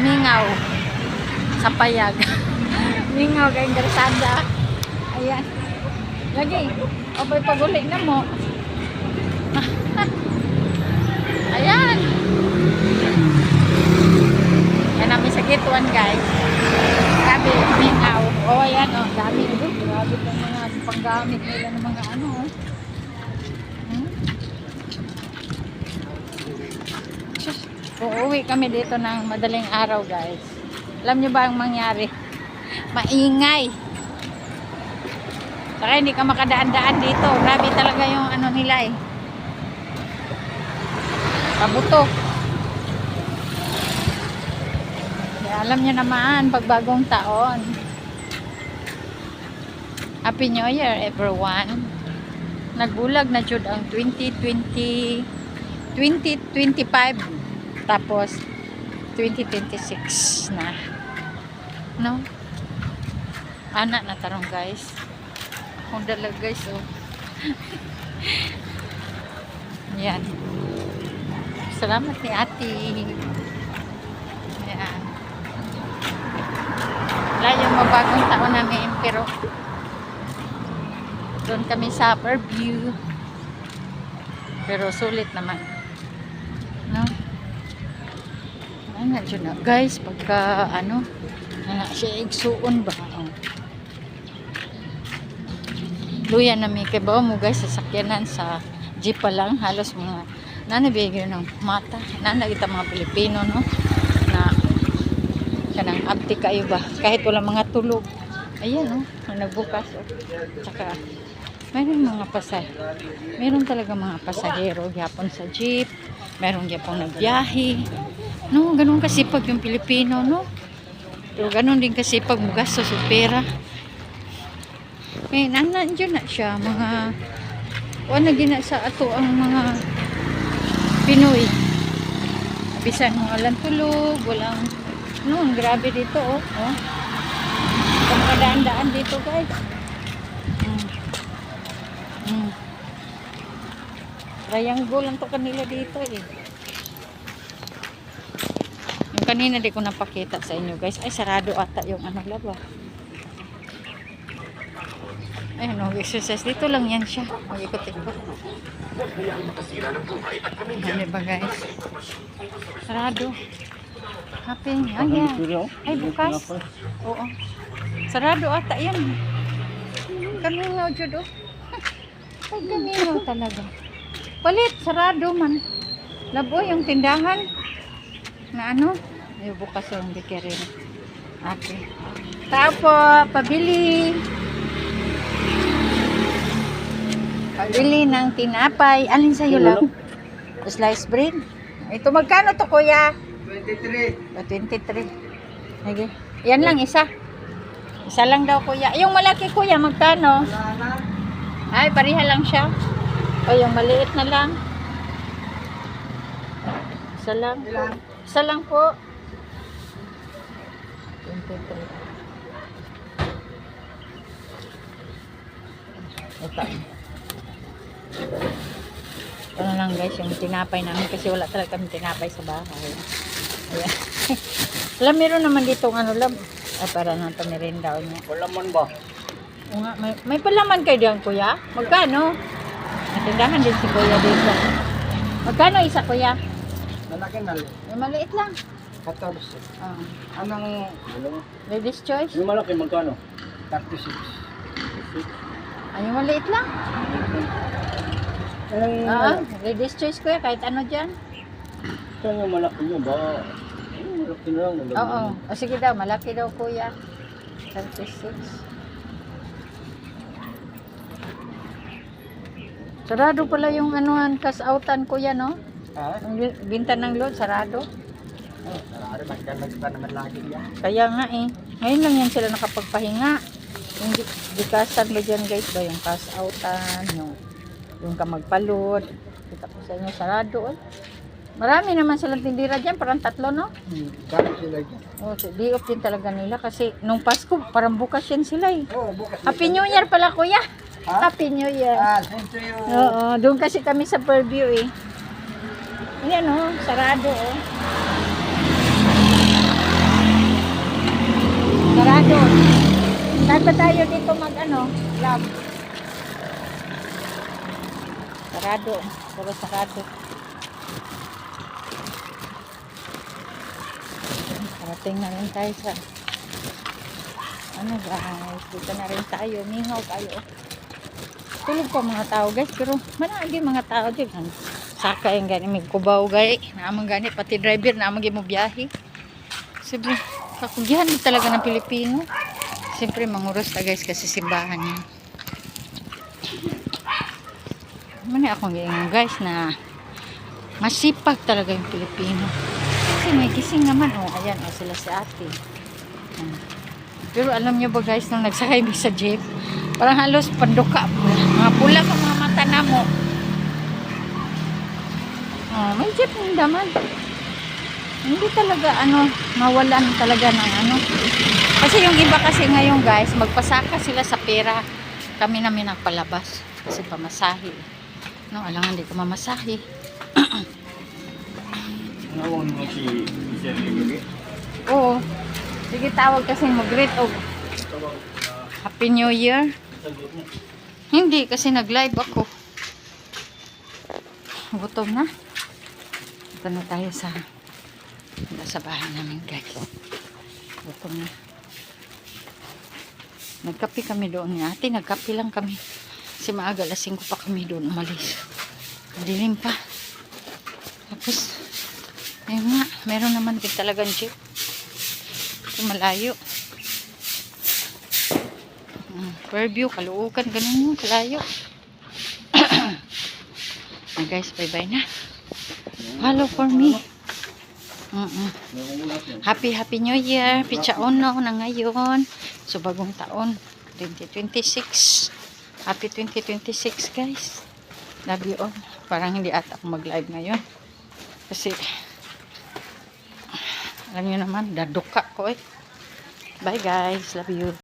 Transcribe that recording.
mingaw sa payag. Mingaw kayong garsada. Ayan. Lagi. Abay pagulik na mo. Ayan. Yan namin sa gate 1 guys. Grabe, mingaw. Oh, ayan oh. Dami. Grabe itong mga panggamit nila ng mga ano oh. Uuwi kami dito ng madaling araw guys. Alam nyo ba ang mangyari? Maingay. Saka hindi ka makadaan-daan dito. Grabe talaga yung ano nila eh. Pabuto. Kaya alam nyo naman, pagbagong taon. Happy New Year everyone. Nagbulag na jud ang 2025. Tapos 2026 na. No? Anak na tarong guys. Kung dalag guys oh. Yan. Salamat ni ate. Yan. Wala yung mabagong taon namin pero doon kami sa Fairview. Pero sulit naman. No? Ano dyan na guys, pagka ano siya igsuon ba oh. Luya na may kibaw mo guys sa sakyanan sa jeep pa lang halos mga nanabigyo ng mata nanagita mga Pilipino no na kanang abti kayo ba kahit wala mga tulog ayan no nagbukas oh. Tsaka mayroon mga meron talaga mga pasahero gyapon sa jeep meron gyapon nagbiyahe no ganun kasipag yung Pilipino no pero ganun din kasipag mugastos sa pera eh nandiyan na siya mga wala gina sa ato ang mga Pinoy bisan mga walang tulog walang no grabe dito oh pagkadaan-daan dito guys triangle lang to kanila dito eh yung kanina di ko napakita sa inyo guys ay sarado ata yung ano laba ay no exercise dito lang yan siya mag-ikot-ikot ano ba guys sarado happy ayan ay bukas oo sarado ata yan kanina dyan oh ay kanina talaga palit, sarado man. Labo yung tindahan. Na ano? Ay, bukas yung bikirin. Okay. Tapo, pabili. Pabili ng tinapay. Alin sa'yo lang? Slice bread. Ito magkano to kuya? 23. 23. Okay. Yan lang isa. Isa lang daw kuya. Yung malaki kuya, magkano? Ay, pariha lang siya. O yung maliit na lang. Isa lang. Isa lang po. 23. Ito. Ito na lang guys yung tinapay namin kasi wala talaga kami tinapay sa bahay. Ayan. Alam, meron naman dito ano lang. Ay, para natin merinda niya. Palaman ba? O nga, may palaman kayo diyan kuya? Magkano? Natindahan din si kuya dito. Magkano isa kuya? Malaki na. Yung maliit lang. 14. Anong Ladies choice? yung malaki magkano? 36. Ay, yung maliit lang. Ladies choice kuya, kahit ano dyan. Saan yung malaki nyo ba? Malaki na lang. Oo. O sige daw, malaki daw kuya. 36. Sarado pala yung anuhan, kas-outan kuya, no? Ha? Ang binta ng load, sarado. Narari magkalag pa naman lagi yan. Kaya nga eh. Ngayon lang yan sila nakapagpahinga. Yung dikasan ba dyan guys ba? Yung kas-outan, yung kamagpalod. Kita ko sa inyo, sarado eh. Marami naman silang tindira dyan, parang 3 no? Dami sila dyan. Oh, so, di off din talaga nila kasi nung Pasko, parang bukas yan sila eh. Oo, bukas. Happy New Year pala kuya. Ha? Happy New Year. Same to you. Oo, doon kasi kami sa Fairview eh. Ayan oh, sarado oh. Saan ba tayo dito mag ano? Lab. Sarado. Puro sarado. Parating na rin tayo sa ano guys. Dito na rin tayo. Mingaw tayo. Tulog pa mga tao guys. Pero managi mga tao din. Saka yung gani. May kubaw guys. Naamang gani. Pati driver naamang mo biyahe. Siyempre. Kakugihan talaga ng Pilipino. Siyempre manguros na guys kasi simbahan niya. Mani akong ganyan guys na masipag talaga yung Pilipino. Kasi may gising naman. Oh, ayan. Oh, sila si ate. Pero alam nyo ba guys nung nagsakay sa jeep, parang halos panduka. Mga pula pa mga mata na mo. Oh, may jeep ng daman. Hindi talaga mawalan talaga ng kasi yung iba kasi ngayon guys magpasaka sila sa pera, kami namin nagpalabas kasi pamasahe alangan hindi ko mamasahe. Nawang mo si Sir Lili. Oo, sige tawag kasi mag-greet o Happy New Year. Hindi kasi nag-live ako, gutom na. Ito na tayo sa bahay namin guys. Gutom na. Nagkape kami doon ni ate. Nagkape lang kami. Kasi maaga, 5 pa kami doon umalis. Dilim pa. Tapos, ayun nga. Meron naman din talagang jeep. Ito malayo. Fairview, Kaluukan. Ganun yung kalayo. Guys, bye-bye na. Follow for me. Happy New Year. Picha uno na ngayon. So bagong taon 2026. Happy 2026 guys. Love you all. Parang hindi ata ako mag-live ngayon. Kasi alam niyo naman, daduka ko eh. Bye guys. Love you.